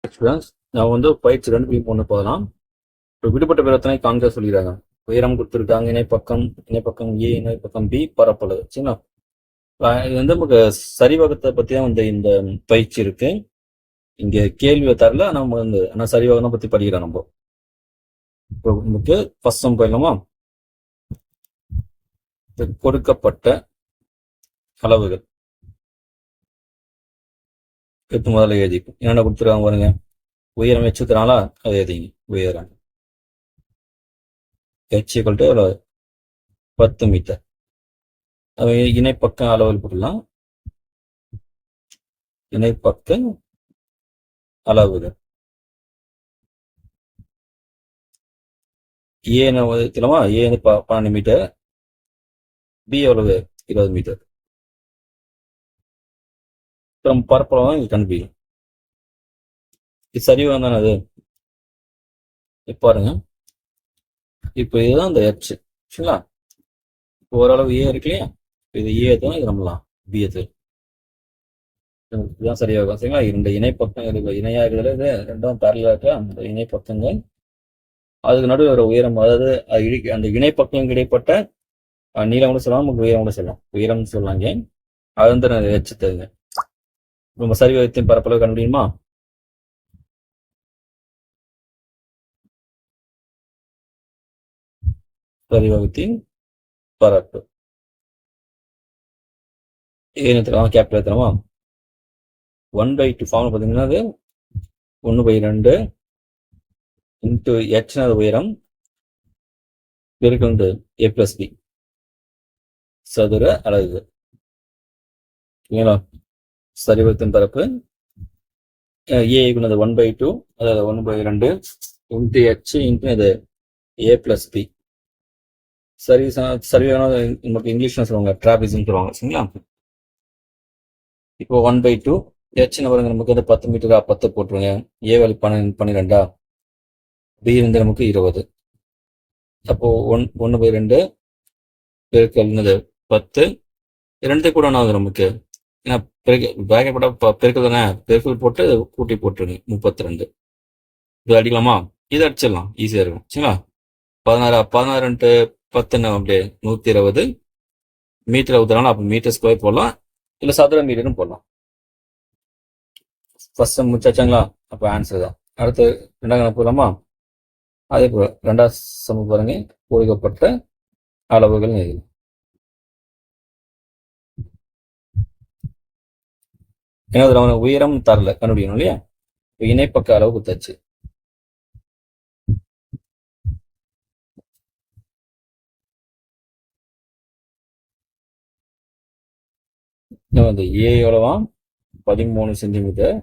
Students, நான் வந்து பயிற்சி 2.1 போகலாம். இப்போ விடுபட்ட விரத்தனை காண்க சொல்லிடுறாங்க. உயரம் கொடுத்துருக்காங்க, இணைப்பக்கம் ஏ, இணைப்பக்கம் பி, பரப்பளவு. சரிங்களா? இது வந்து நமக்கு சரிவகத்தை பத்தி தான் வந்து இந்த பயிற்சி இருக்கு. இங்க கேள்வி தரல, நம்ம வந்து ஆனா சரிவகம் பத்தி படிக்கிறோம் நம்ம. இப்போ நமக்கு ஃபர்ஸ்ட் சம் போயிடலாமா? கொடுக்கப்பட்ட அளவுகள் எடுத்து முதல்ல எழுதிக்கும். என்னென்ன கொடுத்துருக்காங்க பாருங்க. உயரம் வச்சுக்கிறாங்களா, அது எழுதிங்க. உயரம் h = 10 மீட்டர். இணைப்பக்க அளவுகள் போடலாம். இணைப்பக்க அளவுகள் ஏன்னு வைக்கலாமா? ஏ 12 மீட்டர், பி எவ்வளவு? 20 மீட்டர். அப்புறம் பரப்பளவு கண்டுபிடிக்கும். இது சரிவகம் தானே அது? இப்போ பாருங்க, இப்போ இதுதான் இந்த h. சரிங்களா? இப்போ ஓரளவு ஏ இருக்கு இல்லையா? இது ஏ தான், இது நம்மலாம் பி எது. இதுதான் சரியாகும். சரிங்களா? இரண்டு இணைப்பக்கம் இருக்கு, இணையா இருக்குதுல, இது ரெண்டும் பேரலா இருக்க அந்த இணைப்பக்கங்கள், அதுக்கு நடுவில் ஒரு உயரம், அதாவது அந்த இணைப்பக்கம் இடைப்பட்ட நீளம் கூட சொல்லலாம், நமக்கு உயரம் கூட சொல்லலாம். உயரம்னு சொல்லாங்க. அது வந்து நான் வச்சு தருங்க. நம்ம சரிவகத்தின் பரப்பளவு கண்டுபிடிக்குமா? சரிவகத்தின் பரப்பு ஏன்னு கேபிட்டல் ஏற்றணுமா? 1/2 ஃபார்ம் பார்த்தீங்கன்னா அது 1/2 இன்ட்டு ஹெச்னது உயரம் பெருக்கு வந்து a + b சதுர அலகு. ஓகேங்களா? சரிவகத்தின் பரப்பு ஏ = 1/2, அதாவது 1/2 இன்ட்டு h இன்ட்டு அது a + b. சரியான நமக்கு இங்கிலீஷ்ல சொல்லுவாங்க, டிராபிஸ்ன்னு சொல்லுவாங்க. சரிங்களா? இப்போ 1/2 h பாருங்க, நமக்கு வந்து 10 மீட்டரா, 10 போட்டுருங்க. ஏ வேல்யூ 12, பி வந்து நமக்கு 20. அப்போ 1/2 பெருக்கல் 10, 2 கூட ஆகுது நமக்கு. ஏன்னா பிராக்கெட் போட்டா பெருக்கல் தானே, பெருக்கல் போட்டு கூட்டி போட்டுருங்க. 32. இது அடிக்கலாமா? இதை அடிச்சிடலாம், ஈஸியா இருக்கும். சரிங்களா? 16 × 10 அப்படியே 120 மீட்டர் ஊத்துறாங்க. அப்போ மீட்டர் ஸ்கொயர் போடலாம், இல்லை சதுர மீட்டர்னு போடலாம். ஃபர்ஸ்ட் சம் முடிச்சாச்சாங்களா? அப்போ ஆன்சர் தான். அடுத்து ரெண்டாவது கணக்கு போகலாமா? அதே போல ரெண்டாவது சம் பாருங்க. கொடுக்கப்பட்ட அளவுகள் எழுதி ஏன்னா அதுல உயரம் தரல, கண்டுபிடிக்கணும் இல்லையா? இணைப்பக்க அளவு கொடுத்தாச்சு. வந்து ஏ எவ்வளவா? 13 சென்டிமீட்டர்.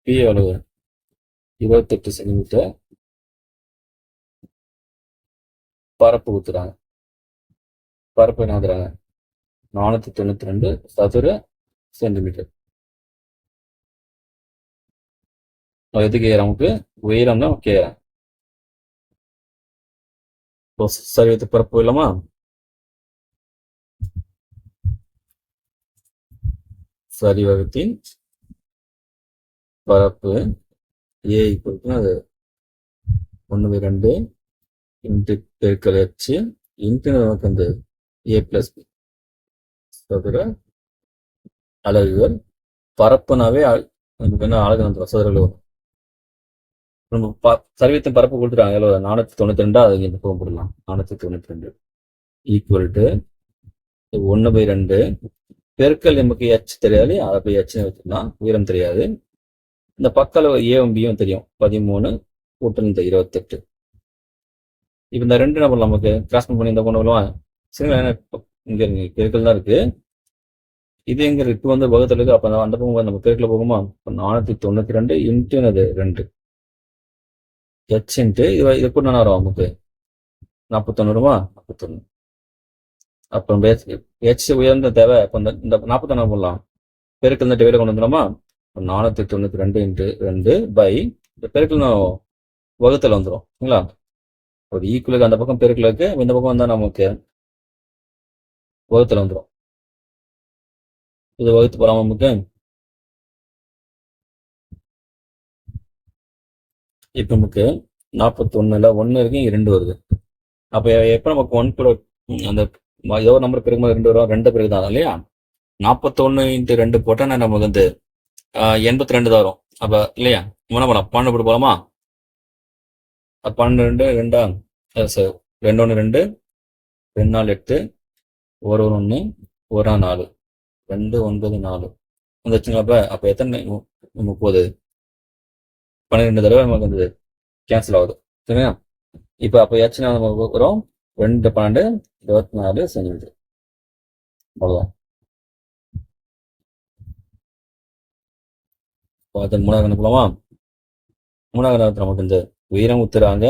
பி எவ்வளவு? 28 சென்டிமீட்டர். பரப்பு ஊத்துறாங்க. பரப்பு என்ன ஊத்துறாங்க? 492 சதுர சென்டிமீட்டர். எதுக்கு நமக்கு உயரம் தான் கேட்கறேன். சரிவத்து பரப்பு இல்லாமா? சரிவகத்தின் பரப்பு ஏ அது 1/2 இன்ட்டு பெருக்கல் h இன்ட்டு நமக்கு வந்து a + b சதுர அலகுகள். பரப்புனாவே நமக்கு என்ன அலகு வந்துடும், சதுர வரும். நம்ம சரிவத்தின் பரப்பு கொடுத்துட்டாங்க எவ்வளோ? 492. அதுக்கு இந்த பக்கம் போடலாம். 492 ஈக்குவல் டு 1/2 பெருக்கல் நமக்கு h தெரியாது, அதை போய் h வச்சுக்கலாம். உயரம் தெரியாது. இந்த பக்க அளவு ஏவும் பியும் தெரியும். 13 கூட்டல் இந்த 28. இப்போ இந்த 2 என்ன பண்ணலாம்? நமக்கு கிராஸ் பண்ணி இந்த கொண்டு வரலாம். சரிங்களா? இங்க பெருக்கல் தான் இருக்கு. இது எங்க இருக்கு? வந்து வகுத்துல இருக்கு. அப்ப அந்த பக்கம் நம்ம பெருக்கல போகுமா? 492 இன்ட்டு 2 h இன்ட்டு இது கூட என்ன வரும் நமக்கு? 41 வருமா? 41. அப்போ h உயர்ந்த தேவை. அப்போ இந்த 41 போடலாம். பெருக்கல் இந்த டிவைட கொண்டு வந்துடலாமா? 492 இன்ட்டு 2 பை இந்த பெருக்கல் வகுத்துல வந்துடும். சரிங்களா? ஒரு ஈக்குவலுக்கு அந்த பக்கம் பெருக்கல் இருக்கு, இந்த பக்கம் வந்தா நமக்கு வகுத்துல வந்துடும். இது வகுத்து போறாம நமக்கு இப்போ நமக்கு 41ல் 1 இருக்கு, இங்க 2 வருது. அப்போ எப்போ நமக்கு 1 கூட அந்த ஏதோ ஒரு நம்பர் பெருக்கும்போது 2 வரும், 2 பிறகு தான் இல்லையா? 41 × 2 போட்டால் நமக்கு வந்து 82 தான் வரும். அப்போ இல்லையா? என்ன பண்ணலாம்? 12 போட்டு போகலாமா? 12 2 சார் 2 1 2 2 4 8 1 1 1 4 2 9 4 வந்துச்சுங்களா? அப்போ எத்தனை 30 12 தடவை நமக்கு வந்து கேன்சல் ஆகுது சரியா? இப்போ அப்போ எச்சுனா நம்ம வரும் 2 12 24 சென்டிமீட்டர். அவ்வளோதான். பார்த்து மூணாவது அனுப்பலாமா? மூணாவது நமக்கு இந்த உயரம் ஊத்துறாங்க,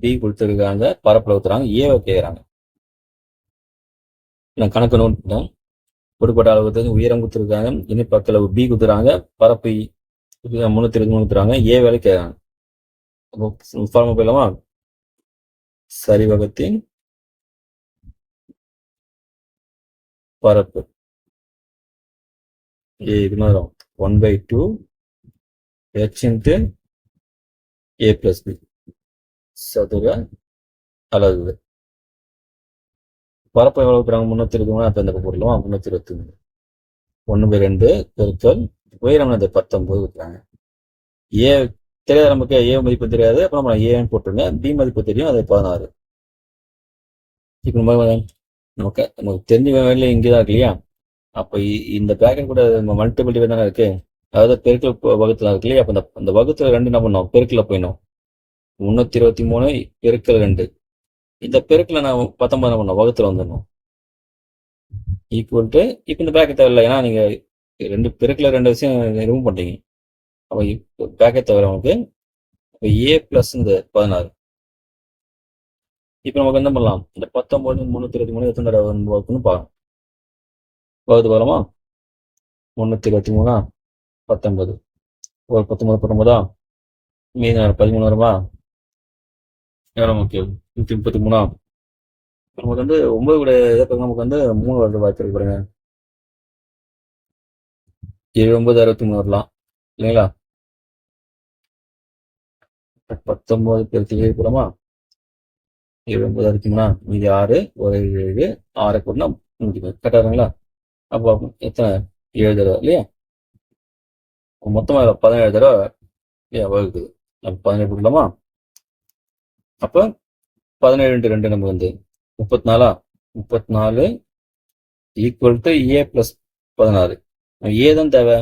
பி கொடுத்துருக்காங்க, பரப்பில் ஊத்துறாங்க, ஏவை கேட்குறாங்க. நான் கணக்கு நோட் பண்ணேன். கொடுக்கப்பட்ட அளவுக்கு உயரம் கொடுத்துருக்காங்க, இணைப்பக்க அளவு பி கொடுத்துறாங்க, பரப்பு 323 கொடுத்துறாங்க, ஏ வேலை கேட்குறாங்க. ஃபார்மா போயிடலாமா? சரிவகத்தின் பரப்பு இது மாதிரி வரும் 1/2 h × a + b சதுர அலகு. பரப்பு எவ்வளவு கொடுக்குறாங்க? 323. அப்போ இந்த போடலாம் 323. 1/2 பெருக்கல் உயரம் 19 கொடுக்குறாங்க. ஏ தெரியாது நமக்கு, ஏ மதிப்பு தெரியாது. அப்போ நம்ம ஏன்னு போட்டுருங்க. பி மதிப்பு தெரியும், அது 16. இப்போ நமக்கு தெரிஞ்ச வேலையில இங்கே தான் இருக்கு இல்லையா? அப்போ இந்த பேக்கெட் கூட மல்டிபிள் தானே இருக்கு, அதாவது பெருக்கல் வகுத்துல இருக்கு இல்லையா? அப்போ அந்த வகுத்துல 2 என்ன பண்ணோம்? பெருக்கல போயிடும். 323 பெருக்கல் 2. இந்த பெருக்கல நான் 19 என்ன பண்ணோம்? வகுத்துல வந்துடணும். ஈக்குவல் டு இப்போ இந்த பேக்கெட் தேவையில்லை, ஏன்னா நீங்க 2 பெருக்கல 2 விஷயம் ரிமூவ் பண்ணிட்டீங்க. அப்போ பேக்கெட் தவிர நமக்கு ஏ பிளஸ் இந்த 16. இப்போ நமக்கு என்ன பண்ணலாம்? இந்த 19 323 எத்தனை தடவை வகுப்புன்னு பார்க்கணும். வகுத்து போகலாமா? 323 19 ஒரு 19 19 மீதி 13 வருமா? எவ்வளோ நமக்கு 133. நமக்கு வந்து 9 கூட நமக்கு வந்து 3 வருது வாய்ப்பு இருக்கு பாருங்க. 79 63 வரலாம் இல்லைங்களா? 19 பெருக்கி போலாமா? 79 63 மீதி 6 ஒரு 7 6 கூட்டினா 30 கரெக்டாக. அப்போ எத்தனை? 7 தடவை இல்லையா? மொத்தமாக 17 தடவை இல்லையா வகுக்குது. அப்போ 17 போடலாமா? அப்போ 17 × 2 நமக்கு வந்து 34. 34 ஈக்குவல் டு ஏ + 16. ஏ தான் தேவை.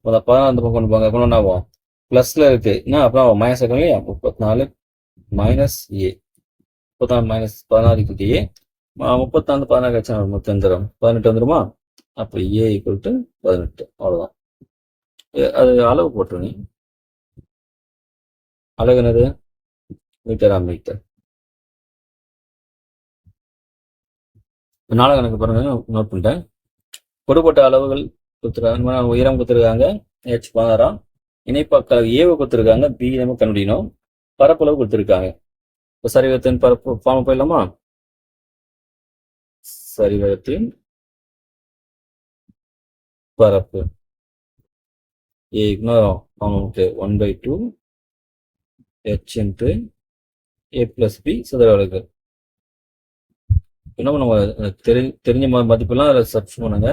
16 அந்த பக்கம் கொண்டு போங்க. கொண்டு என்ன ஆகும்? ப்ளஸ்ல இருக்கு, என்ன அப்புறம் மைனஸ் இருக்கும் இல்லையா? 34 - ஏ 34 - 16 = ஏ. 34 16 கழிச்சா 18 வந்துருமா? அப்போ ஏ ஈக்குவல் டு 18. அவ்வளோதான். அது அளவு போட்டுருங்க. அளவு என்னது? Metre metre. 4 கணக்கு பாருங்க, நோட் பண்ணிட்டேன். கொடுக்கப்பட்ட அளவுகள் கொடுத்துருக்காங்க. உயரம் கொடுத்துருக்காங்க, h 16. இணைப்பக்க ஏவை கொடுத்துருக்காங்க, பி நம்ம கண்டுபிடிக்கணும். பரப்பளவு கொடுத்துருக்காங்க. இப்போ சரிவகத்தின் பரப்பு ஃபார்ம் போயிடலாமா? சரிவகத்தின் பரப்பு நமக்கு 1/2 h × a + b சதுர அலகு. என்ன நம்ம தெரிஞ்ச மதிப்பெல்லாம் அதில் சப்ஸ்ட் பண்ணுங்க,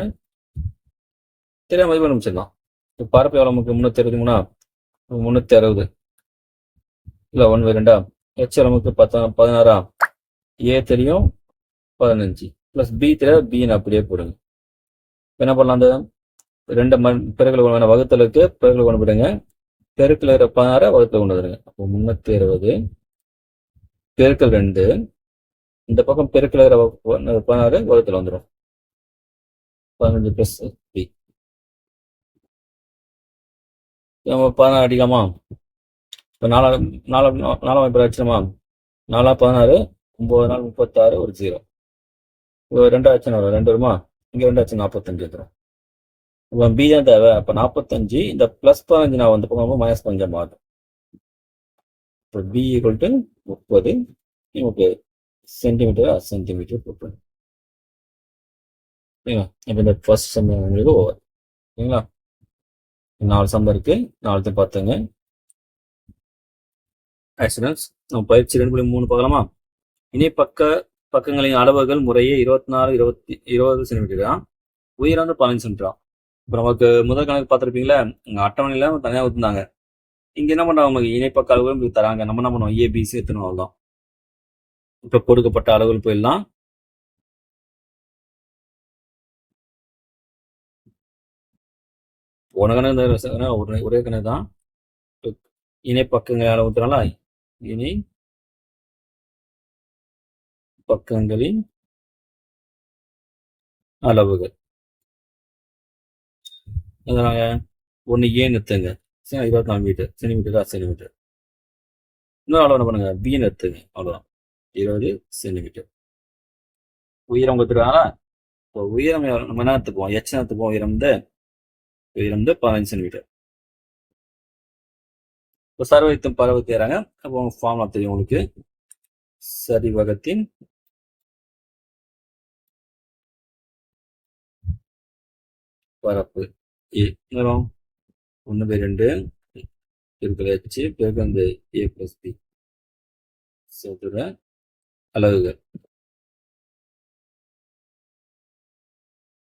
தெரியாத மதிப்பு அனுப்பிச்சிடலாம். இப்போ பரப்பு எவ்வளோ நமக்கு? 323 360 இல்லை 1/2 h நமக்கு 16. ஏ தெரியும் 15 ப்ளஸ் பி தெரியாது, பின்னு அப்படியே போடுங்க. என்ன பண்ணலாம்? அந்த 2 பெருக்கள் கொண்டு வகுத்தலுக்கு பெருக்கள் கொண்டு போயிடுங்க. பெருக்கில் 16 வகுத்துல கொண்டு வந்துடுங்க. அப்போ 360 பெருக்கல் 2. இந்த பக்கம் பெருக்கில் 16 வகுத்துல வந்துடும். 15 ப்ளஸ் பி. நம்ம 16 அடிக்கலாமா? இப்போ 4 இப்போ அடிச்சிடமா? 4 16 9 4 36 ஒரு 0. 2 ஆச்சுன்னா வரும், 2 வருமா? இங்கே 2 ஆச்சு 45 வந்துடும். இப்போ பி தான் தேவை. அப்போ 45 இந்த ப்ளஸ் 15 நான் வந்து பக்கம் மைனஸ் 15 மாறும். இப்போ பி ஈக்குவல் டு 30 நமக்கு சென்டிமீட்டர் போட்டுருங்க. சரிங்களா? இப்போ இந்த ஃபர்ஸ்ட் சம் உங்களுக்கு ஓவர். சரிங்களா? 4 சம் இருக்கு, 4 பார்த்துங்க. ஆக்சிடென்ட்ஸ் நம்ம பயிற்சி 2.3 பார்க்கலாமா? இணை பக்கங்களின் அளவுகள் முறையே 24, 20 சென்டிமீட்டரா, உயரம் வந்து 15 சென்டிமீட்டரா. இப்போ நமக்கு முதல் கணக்கு பார்த்துருப்பீங்களா, இங்கே அட்டவணையில் தனியாக கொடுத்துருந்தாங்க. இங்கே என்ன பண்ணுறாங்க, நமக்கு இணைப்பக்க அளவுகள் தராங்க. நம்ம என்ன பண்ணுவோம், ஏபிசி எடுத்துன்னு வரலாம். இப்போ கொடுக்கப்பட்ட அளவுகள் போயிடலாம். ஒரே கணக்கு தான். இணை பக்கங்கள் அளவு ஊத்துறாங்களா, இணை பக்கங்களின் அளவுகள் எதனாங்க, ஒன்று ஏன்னு எடுத்துங்க, 24 மீட்டர் சென்டிமீட்டரா சென்டிமீட்டர். இன்னொரு அளவு என்ன பண்ணுங்க, பின்னு எடுத்துங்க, அவ்வளோதான், 20 சென்டிமீட்டர். உயரம் கொடுத்துருக்காங்களா, இப்போ உயரம் நம்ம என்ன எடுத்துப்போம், எச் எடுத்துப்போம். உயரம் 15 சென்டிமீட்டர். இப்போ சர்வத்தையும் பரவு தேறாங்க. அப்போ ஃபார்முலா தெரியும் உங்களுக்கு, சரிவகத்தின் பரப்பு நேரம் 1/2 பெருக்கல் h பெருக்கல் அந்த a + b சதுர அலகுகள்.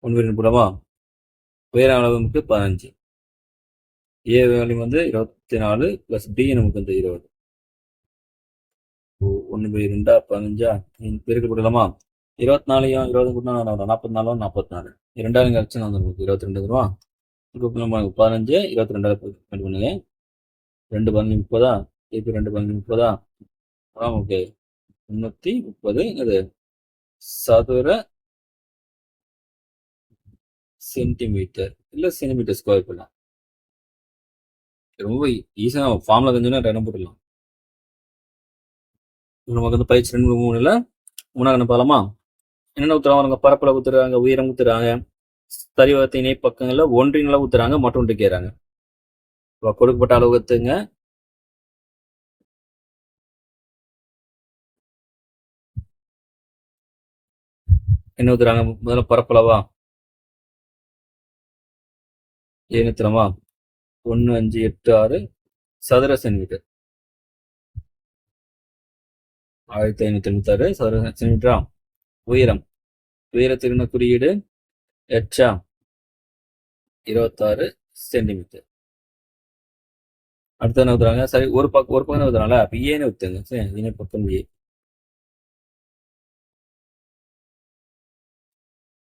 1/2 போடவா? உயர அளவு நமக்கு 15, a வேல்யூ வந்து 24 + b நமக்கு வந்து 20. 1/2 15 பெருக்கல் போடலாமா? 24 20 கூட்டினா 44 44 2ஆயிரம் கழிச்சு நான் நமக்கு 22 ரூபா. இப்போ நம்ம 15 22 பண்ணுங்க. 2 15 30, இப்போ 2 15 30, நமக்கு 330 அது சதுர சென்டிமீட்டர் இல்லை சென்டிமீட்டர் ஸ்கொயர் பண்ணலாம். ரொம்ப ஈஸியாக ஃபார்முலா கொஞ்சம் இடம் போட்டுடலாம். நமக்கு வந்து பயிற்சி 2.3ல 3ஆவது பார்க்கலாமா? என்னென்ன ஊத்துறாங்க, பரப்பளவு ஊத்துறாங்க, உயரம் ஊத்துறாங்க, சரிவகத்தின் இணை பக்கங்கள்ல ஒன்றின் அளவு ஊத்துறாங்க, மற்றொன்று கேட்கறாங்க. கொடுக்கப்பட்ட அளவு எடுத்துங்க. என்ன ஊத்துறாங்க, முதல்ல பரப்பளவா 1586 சதுர சென்டிமீட்டர், 1596 சதுர சென்டிமீட்டரா. உயரத்திற்கான குறியீடு ஹெச்சா 26 சென்டிமீட்டர். அடுத்து என்ன ஊத்துறாங்க, சரி ஒரு பக்கம் ஊத்துறாங்களா, அப்ப ஏன்னு ஊத்துங்க. சரி, இணை பக்கம்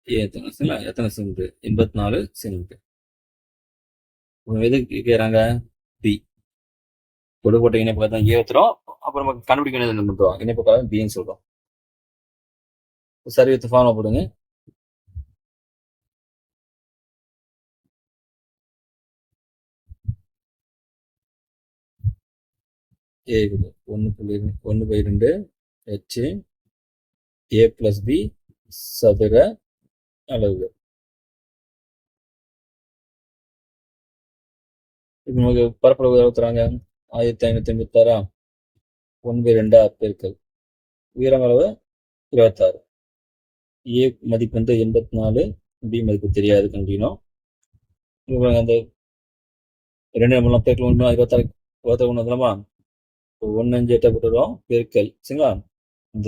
எத்தனை சென்டிமீட்டர், 84 சென்டிமீட்டர். எது கேட்கறாங்க, பி. கொடுக்கப்பட்ட இணை பக்கம் ஏ ஊத்துறோம். அப்புறம் நமக்கு கண்டுபிடிக்க வேண்டியது என்ன பண்றோம், இணை பக்கம் பின்னு சொல்றோம். சரி வித்து ஃபார்முலா போடுங்க. ஏ 1/2 h a + b சதுர அலகு. இப்போ நமக்கு பரப்பளவு ஊத்துறாங்க 1586 1/2 பெருக்கல் உயரம் அளவு 26. ஏ மதிப்பு வந்து 84, பி மதிப்பு தெரியாது, கண்டிக்கணும். அந்த 2 நம்மளாம் பெருக்கல் 26 ஒன்று வந்துடலாமா? 158 போட்டுறோம் பெருக்கல், சரிங்களா? இந்த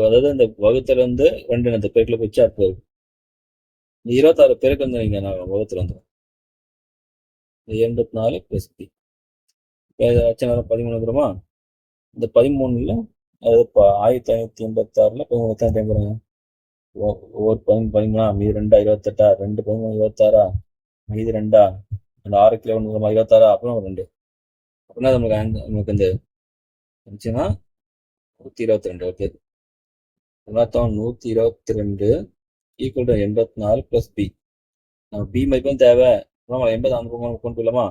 அதாவது இந்த வகுத்துல இருந்து 2 இந்த பெருக்கல வச்சு அப்போ இந்த 26 பெருக்கு வந்து நீங்க நான் வகுத்துல வந்துடும். இந்த 84 + பி வச்சு 13 வந்துடுமா? இந்த 13ல அதாவது 1586ல 13 எத்தனை டைம் பாருங்க, ஒவ்வொரு 13 மீதி 2 28 2 13 26 மீதி 2 அந்த 6 கிலோ 26 அப்புறம் 2 அப்படின்னா நமக்கு இந்த இருந்துச்சுன்னா 122 வருது. 122 ஈக்குவல் டு 84 + பி. நம்ம பி மதிப்பும் தேவை, 80 அந்த பக்கம் கொண்டு போயிடலாமா?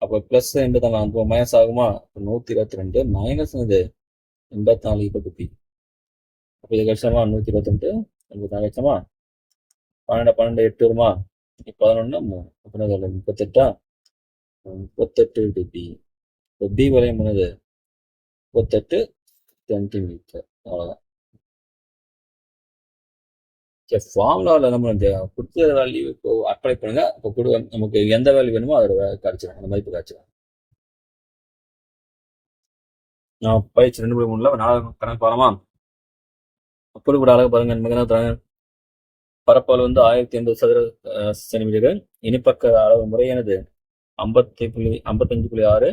அப்போ பிளஸ் 80 அந்த மைனஸ் ஆகுமா? 122 மைனஸ் இது 84 ஈக்குவல் டு பி. அப்போ இது கழிச்சோமா 122 84 கழிச்சோமா 12 8 வருமா? 11 3 38 38 பி. இப்போ பி வளையம் பண்ணது 38 சென்டிமீட்டர். அவ்வளோதான். ஃபார்முலாவில் நம்ம கொடுத்த வேல்யூ இப்போ அப்ளை பண்ணுங்க. இப்போ நமக்கு எந்த வேல்யூ வேணுமோ அதோட கிடைச்சிடும், அந்த மதிப்பு கிடைச்சிடும். நான் பயிற்சி 2.3ல 4 கணக்கு பாருமா. குறிப்பிட அழகு பாருங்க. நமக்கு பரப்பளவு 1080 சதுர சென்டிமீட்டர். இனிப்பக்க அளவு முறையானது 55.6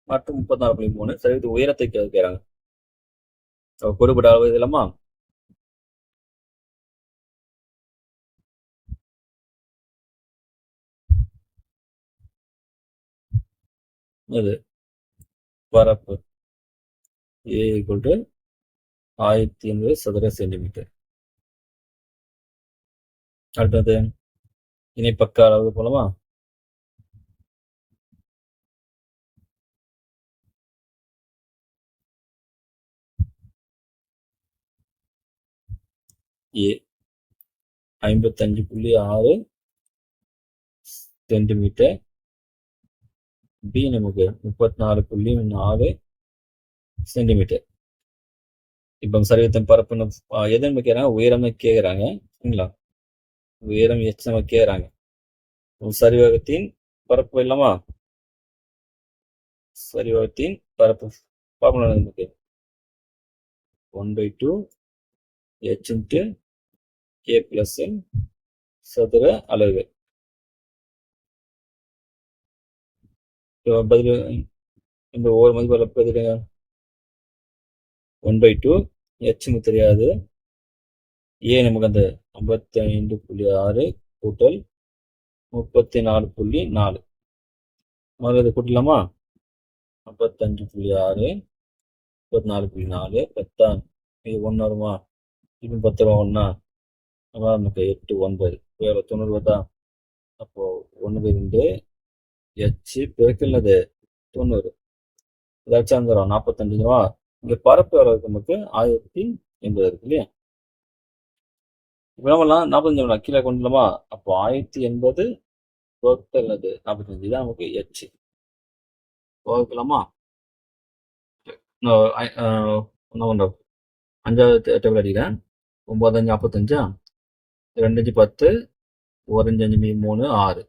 மற்றும் 34.3. சரி, உயரத்தை கேட்கிறாங்க. குறிப்பிட்ட அளவு இது இல்லாமா இது பரப்பு A = 1080 சதுர சென்டிமீட்டர். அடுத்தது இணைப்பக்க அளவு போலமா. A 55.6 centimetre. B நமக்கு 34.4 சென்டிமீட்டர். இப்போ சரிவத்தின் பரப்புன்னு எதுன்னு கேட்குறாங்க, உயரம்னு கேட்குறாங்க. சரிங்களா, உயரம் H நம்ம கேட்குறாங்க. சரிவகத்தின் பரப்பு இல்லாமா, சரிவகத்தின் பரப்பு ஃபார்முலா நமக்கு 1/2 H × A + N சதுர அலகு. பதில் இந்த ஒவ்வொரு மதிப்பு பதிலுங்க 1/2 H தெரியாது. A நமக்கு அந்த 55.6 கூட்டல் 34.4. முதல்ல இது கூட்டலாமா. 55.6 34.4 10 இது 1 வருமா. இப்போ 10 ரூபா 1 அதான் நமக்கு 8 9 எவ்வளோ 90 ரூபா. அப்போ 1/2 H பெருக்கல்னது 90 ஏதாச்சும் வந்துடும் 45 ரூபா. இங்க பரப்பு எவ்வளவு நமக்கு 1080 இருக்கு இல்லையா. இப்போ நம்மலாம் 45 கீழே கொண்டுலாமா. அப்போ 1080 வகுத்தல் 45 தான் நமக்கு H வகுக்கலாமா. என்ன பண்றோம், 5வது டேபிள் அடிக்கிறேன். 9 5 45, 2 5 10, 1 5 5 3 6.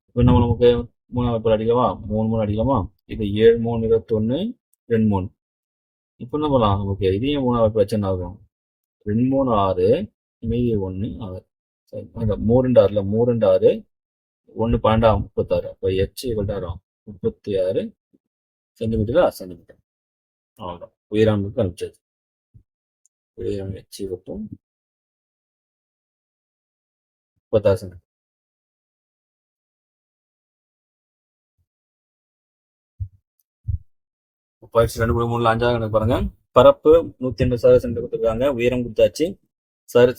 இப்போ நம்ம நமக்கு 3வது அடிக்கலாமா, 3 3 அடிக்கலாமா. இது 7 3 21 2 3. இப்போ என்ன பண்ணலாம், நமக்கு இதையும் 3வது பிரச்சனை ஆகும். 2 3 6 மீதி 1 6. சரி, 3 2 6 3 2 6 1 12 36. அப்போ H = 36 சென்டிமீட்டர். அவ்வளோதான், உயரம் அனுப்பிச்சது. உயரம் H = 36 சென்டிமீட்டர். பயிற்சி 2.3ல 5வது கணக்கு பாருங்க. பரப்பு 180 சதுர சென்டிமீட்டர் கொடுத்துருக்காங்க. உயரம் கொடுத்தாச்சு.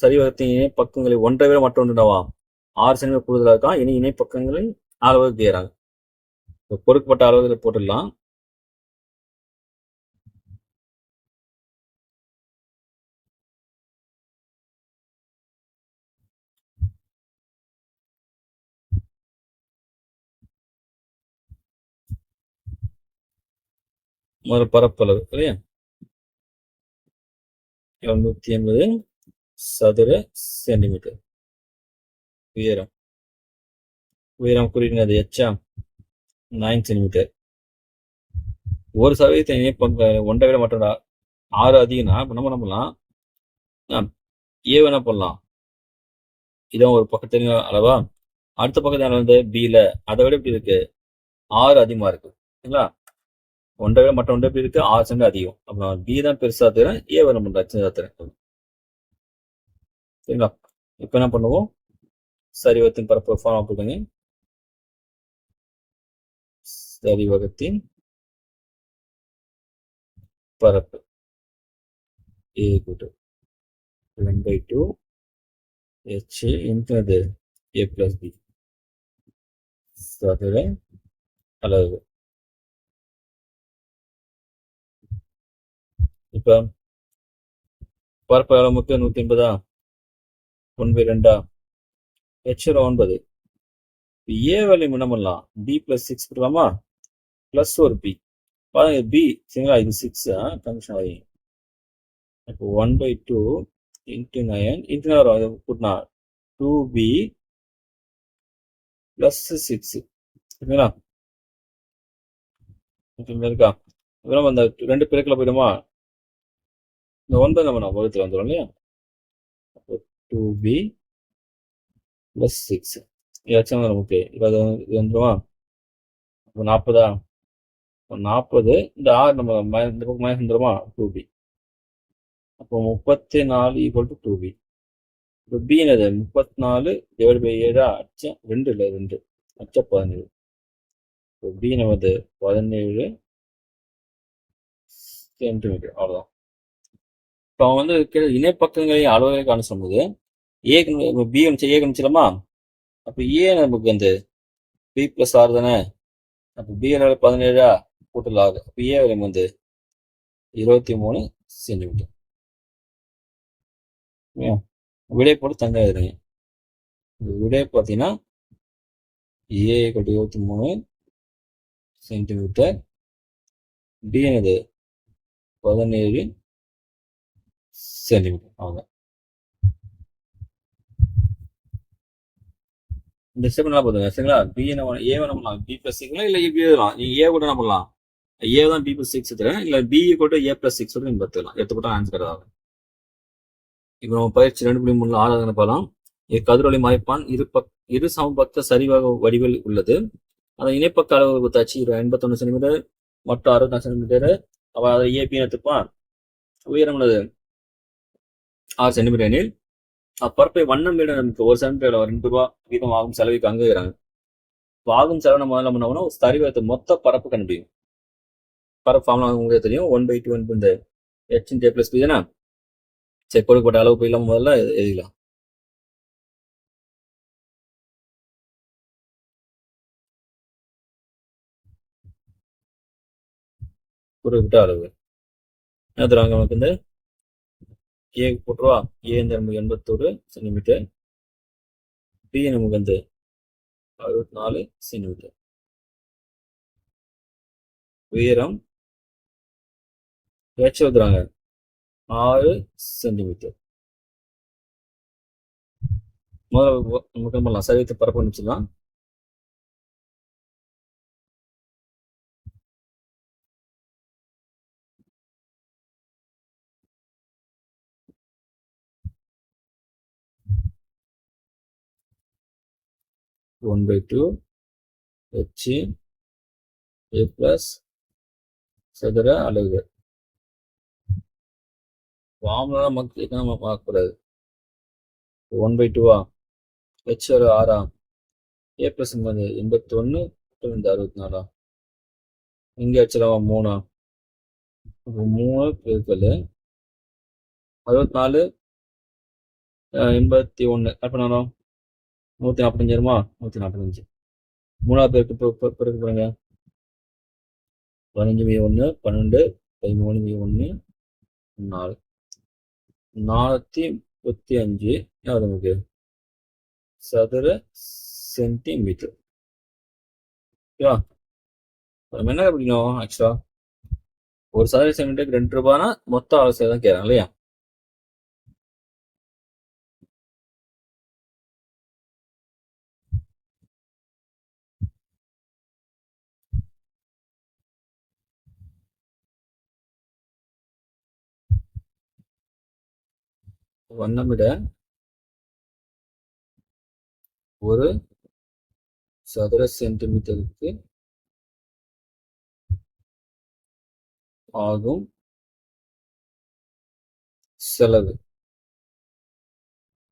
சரிவகத்தின் இணை பக்கங்களை 1 விட மற்றொன்றுவா 6 சென்டிமீட்டர் கூடுதலாக இருக்கான். இனி இணை பக்கங்களை 4 கேட்கிறாங்க. கொடுக்கப்பட்ட அளவுகளை போட்டுடலாம். முதல்ல பரப்பளவு இல்லையா, 180 சதுர சென்டிமீட்டர். உயரம் குறிக்கிறது H 9 சென்டிமீட்டர். 1% இணைப்பங்க 1 விட மற்ற 6 அதிகம்னா இப்போ நம்ம என்ன பண்ணலாம், A என்ன பண்ணலாம், இதான் ஒரு பக்கத்து அளவா. அடுத்த பக்கத்து வந்து Bல அதை விட இப்படி இருக்கு 6 அதிகமா இருக்கு. சரிங்களா, 1 விட மற்ற 1 எப்படி இருக்கு 6 சென்ட் அதிகம். அப்புறம் B தான் பெருசா தரேன், A நம்ம சின்னதா தரேன். சரிங்களா, இப்போ என்ன பண்ணுவோம், சரிவகத்தின் பரப்பு ஃபார்ம் போட்டுங்க. சரிவகத்தின் பரப்பு A = 1/2 H × A + B சதுர அலகு. இப்போ பரப்பு அளவு 180 1/2 H 9. A வேல்யூ என்ன பண்ணலாம், B + 6 போடலாமா, ப்ளஸ் ஒரு B. பாருங்க B சரிங்களா, இது 6 கமிஷன் ஆகி. இப்போ 1/2 × 9 வரும் கூட்டினா 2B + 6 சரிங்களா. இருக்கா, இதெல்லாம் அந்த 2 பெருக்கல போயிடுமா? இந்த 9 நம்ம வகுத்துல வந்துடும் இல்லையா? அப்போ 2b + 6 இதாச்சும் நமக்கு இது வந்துருமா? அப்போ 40ஆ? 40 இந்த 6 நம்ம இந்த பக்கம் மைனஸ் வந்துருமா? 2b. அப்போ 34 = 2b. இப்போ b என்னது? 34/7 அச்சம் 2 இல்லை 2 அச்சம் 17. இப்போ b நமது 17 சென்டிமீட்டர். அவ்வளோதான். இப்போ அவன் வந்து இணைப்பக்கங்களை அளவுகளை காண சொல்லும்போது ஏ பி ஏ கணிச்சிடலாமா? அப்போ ஏ நமக்கு வந்து பி + r தானே. அப்போ பி 17 கூட்டல் 6. அப்போ ஏ வந்து 23 சென்டிமீட்டர். விடை போட்டு தங்க எழுதுறீங்க. விடை பார்த்தீங்கன்னா ஏ = 23 சென்டிமீட்டர், பி என்னது 17 சென்டிமீட்டர். அவ்வளோதான். இந்த ஸ்டெப் என்ன பண்ணுங்க சரிங்களா? பி நம்ம ஏ பண்ணலாம், பி + 6 இல்லை பி எழுதலாம். நீங்க ஏ கூட என்ன பண்ணலாம்? ஏ தான் பி + 6 எடுத்துக்கிறேன், இல்லை பி = a + 6 நீங்க பார்த்துக்கலாம். எடுத்துக்கிட்டா ஆன்சர் ஆகும். இப்போ நம்ம பயிற்சி 2.3 ஆறாவது பார்க்கலாம். கதிரொலி மறைப்பான் இரு சமபக்க சரிவக வடிவில் உள்ளது. அந்த இணைப்பக்க அளவு கொடுத்தாச்சு 81 சென்டிமீட்டர் மற்றும் 64 சென்டிமீட்டர். அவ அதை ஏபி எடுத்துப்பான். உயரம் உள்ளது 6 சென்டிமீட்டர் எனில் அப்பரப்பை வண்ணம் விட நமக்கு 1 சென்டிமீட்டர் 2 ரூபா வீதம் ஆகும் செலவுக்கு அங்குகிறாங்க. ஆகும் செலவு நம்ம முதல்ல பண்ணோம்னா சரிவகத்தை மொத்த பரப்பு கண்டுபிடிக்கும். பரப்பு ஃபார்முலா உங்களுக்கு தெரியும். 1/2 இந்த h × a + b தானே. சரி, கொடுக்கப்பட்ட அளவு போயிடலாம். முதல்ல எழுதிக்கலாம். கொடுக்கப்பட்ட அளவு என்ன தருவாங்க நமக்கு? இந்த ஏ போட்டுருவா. ஏ இந்த நமக்கு 81 சென்டிமீட்டர், பி நமக்கு வந்து 64 சென்டிமீட்டர், உயரம் h வந்துடுறாங்க 6 சென்டிமீட்டர். முதல்ல நமக்கு பண்ணலாம் சரிவகத்தை பரப்பு அனுப்பிச்சிடலாம். One by two h a + சதுர அலகு. ஃபார்முலா நமக்கு நம்ம பார்க்கக்கூடாது. 1/2 h ஒரு 6 a + 81 இந்த 64 இங்கே வச்சிடவா 3 3 பெருக்கல் 64 81 அப்போ நானும் 145 வருமா? 145 3 பெருக்கு பாருங்க. 15 1 12 13 1 4 435 நமக்கு சதுர சென்டிமீட்டர். ஓகேவா? நம்ம என்ன படிக்கணும்? ஆக்சுவலா ஒரு சதுர சென்டிமீட்டருக்கு 2 ரூபாய்னா மொத்த அவசியம் தான் கேட்கறாங்க இல்லையா? வண்ணமிட ஒரு சதுர சென்டிமீட்டருக்கு ஆகும் செலவு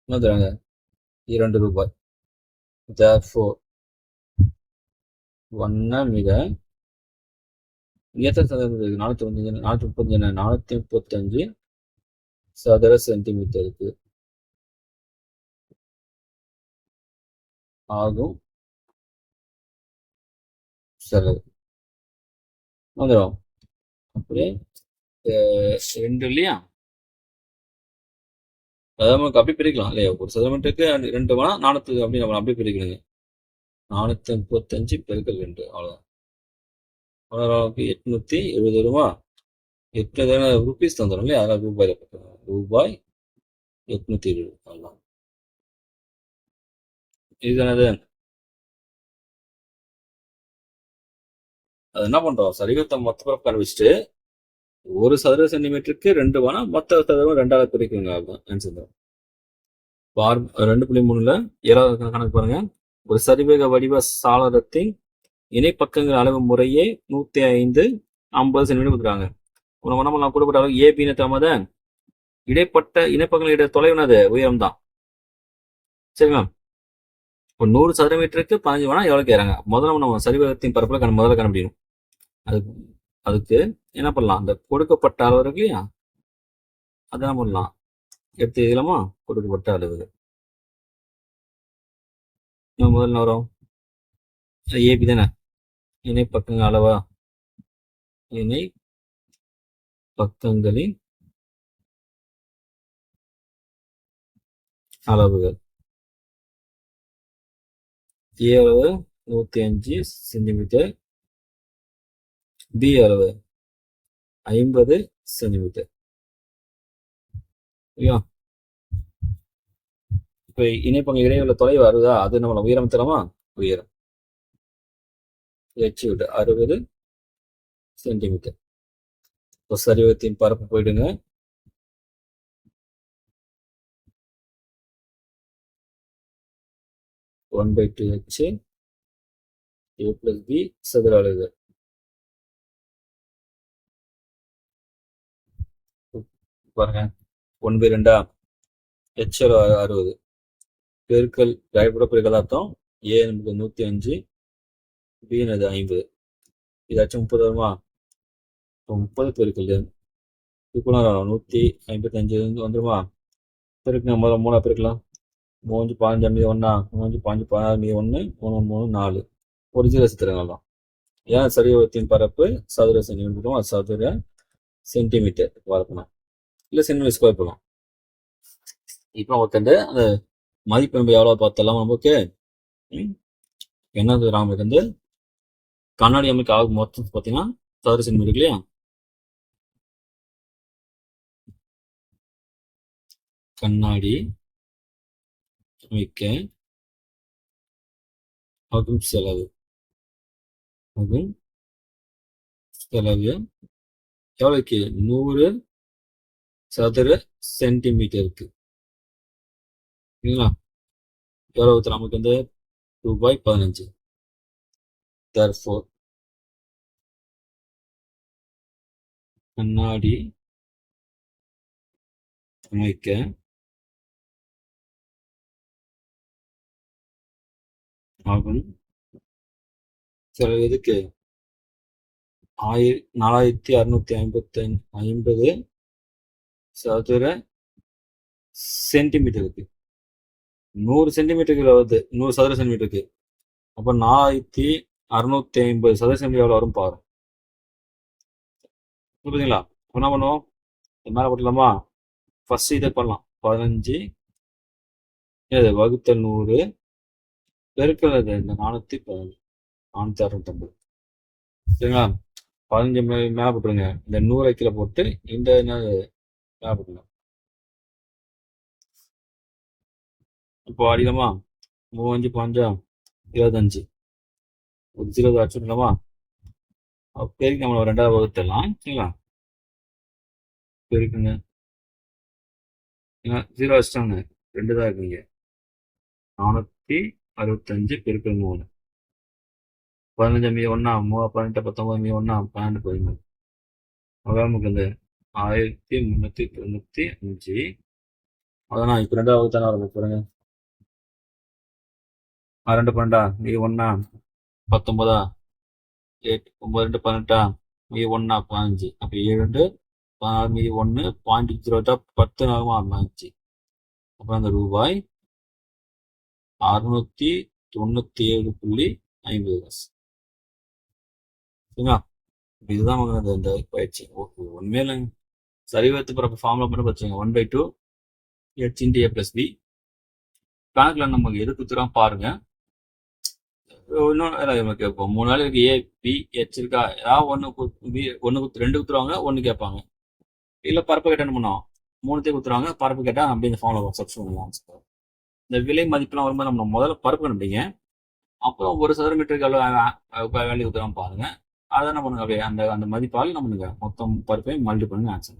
என்ன தராங்க? 2 ரூபாய். Therefore, வண்ணமிட எத்தனை சதுரம்? 435 சதுர சென்டிமீட்டருக்கு ஆகும் செலவு வந்துடும். அப்படியே 2 இல்லையா? அதாவது நமக்கு அப்படி பிரிக்கலாம் இல்லையா? ஒரு சதுரமீட்டருக்கு 2 ரூபா 400 அப்படி நம்ம அப்படி பிரிக்கணுங்க. 435 பெருக்கல் 2 அவ்வளோதான். அவ்வளோக்கு 870 ரூபா. 8 ருபீஸ் தந்துடும் இல்லையா? அதெல்லாம் ரூபாயில் ரூபாய் 870 அவ்வளோதான். இது என்னது? அது என்ன பண்றோம், சரிகத்தை மொத்த பரப்பு கண்டுபிடிச்சிட்டு 1 சதுர சென்டிமீட்டருக்கு 2 வேணா மொத்த சதுரம் 2ஆல பிரிக்குங்க. அதுதான் ஆன்சர் தான். 2.3ல 7வது கணக்கு பாருங்க. ஒரு சரிவேக வடிவ சாளரத்தின் இணைப்பக்கங்கள் அளவு முறையே 105, 50 சென்டிமீட்டர் கொடுக்குறாங்க. நம்ம என்ன பண்ணலாம், கொடுக்கப்பட்ட அளவு ஏபின்னு தமத இடைப்பட்ட இணைப்பக்கங்கள் இட தொலைவுனது உயரம் தான். சரிங்களா? இப்போ 100 சதுர மீட்டருக்கு 15 வேணா எவ்வளோ கேட்குறாங்க. முதல்ல நம்ம சரிவேகத்தின் பரப்பில் முதல்ல கண்டுபிடிக்கணும். அதுக்கு என்ன பண்ணலாம், அந்த கொடுக்கப்பட்ட அளவு இருக்கு இல்லையா, அதான் பண்ணலாம். எடுத்து எழுதலாமா? கொடுக்கப்பட்ட அளவு முதல்ல வரும் ஏபி தானே, இணை பக்கங்கள் அளவா, இணை பக்கங்களின் அளவுகள். ஏ அளவு 105 சென்டிமீட்டர், பி அளவு 50 சென்டிமீட்டர். இப்போ இணைப்பங்க இடையுள்ள தொலைவு வருதா, அது நம்ம உயரம் தரமா, உயரம் h விட்டு 60 சென்டிமீட்டர். இப்போ சரிவகத்தின் பரப்பு போயிடுங்க. One by 2h a plus b சதுர அலகு. பாருங்க 1/2 h 60 பெருக்கல் டைபுட பெருக்கல் அர்த்தம். a என்பது 105, b என்பது 50. இதாச்சும் 30 வருமா? 30 பெருக்கல் இப்போ 155 வந்துருமா? பெருக்குங்க, முதல்ல 3 பெருக்கலாம். 3 15 மீது 1, 3 5 16 மீது 1, 3 3 4, ஒரு 0 சித்திரங்கள் தான். ஏன் சரிவகத்தின் பரப்பு சதுர சென்டிமீட்டர், சதுர சென்டிமீட்டர் வளர்க்கணும், இல்லை சென்டிமீட்டர் ஸ்கொயர் பண்ணலாம். இப்போ ஒருத்தண்டு அந்த மதிப்பு நம்ம எவ்வளோ பார்த்தலாம் நமக்கு. என்ன நமக்கு வந்து கண்ணாடி அமைக்க ஆகும் மொத்தம் பார்த்தீங்கன்னா சதுர சென்டிமீட்டர் இல்லையா. கண்ணாடி அமைக்க ஆகும் செலவு எவ்வளோக்கு, 100 சதுர சென்டிமீட்டருக்கு. சரிங்களா? எவ்வளவு நமக்கு வந்து ரூபாய் 15. Therefore, கண்ணாடி அமைக்க ஆகும் செலவு எதுக்கு, 4650 சதுர சென்டிமீட்டருக்கு. 100 சென்டிமீட்டருக்கு வருது, 100 சதுர சென்டிமீட்டருக்கு. அப்போ 4650 சதுர சென்டிமீட்டர் எவ்வளோ வரும் பாரு. புரியுதுங்களா? என்ன பண்ணுவோம், மேலே போட்டலாமா? ஃபர்ஸ்ட் இதை பண்ணலாம். 15 வகுத்தல் 100 பெருக்கள் இந்த 450. சரிங்களா? 15 மேலே போட்டுருங்க. இந்த 100 கீழே போட்டு இந்த மேலே போட்டுருங்க. இப்போ அடிக்கலாமா? 35 5 25, ஒரு 0 அடிச்சுடலாமா? பெருக்கு நம்மளை 2ஆவது வகுத்துடலாம். சரிங்களா? பெருக்குங்க, 0 வச்சுட்டாங்க, 2 தான் இருக்குங்க. 465 பெருக்கள் 3, 15 மீது 1, 18 19 மீது 1, 12 13. அதான் நமக்கு இந்த 1395. அதான் இப்போ 2ஆவது வகுத்தானே வர போறேங்க. 2 12 மீது 1, 19, 8 9 2 18 மீது 1 15. அப்போ 7 16 மீது 1 0.0 10 நாளும் 5. அப்புறம் அந்த ரூபாய் 697.50 காசு. சரிங்களா? இதுதான் நமக்கு இந்த பயிற்சி. ஓகே, உண்மையில சரிவகத்து பிறப்பு ஃபார்முலா மட்டும் வச்சுங்க. 1/2 h × a + b. கணக்குல நமக்கு எது குத்துறோம் பாருங்க. இன்னும் நமக்கு இப்போ 3 நாள் இருக்கு, ஏ பி ஹெச் இருக்கா, ஏதாவது ஒன்று 2 குத்துருவாங்க, 1 கேட்பாங்க. இல்லை பரப்பு கேட்டால் என்ன பண்ணுவோம், 3த்தையும் குத்துருவாங்க, பரப்பு கேட்டால் அப்படி இந்த ஃபார்முலா சப்ஸ்டியூட் பண்ணலாம். இந்த விலை மதிப்பெல்லாம் வரும்போது நம்ம முதல்ல பரப்பு கண்டுபிடிங்க, அப்புறம் 1 சதுர மீட்டருக்கு எவ்வளோ வேல்யூ குத்துறோம் பாருங்க. அதை என்ன பண்ணுங்க அப்படியே அந்த அந்த மதிப்பால் என்ன பண்ணுங்க மொத்தம் பருப்பையும் மல்டி பண்ணுங்க ஆன்சர்.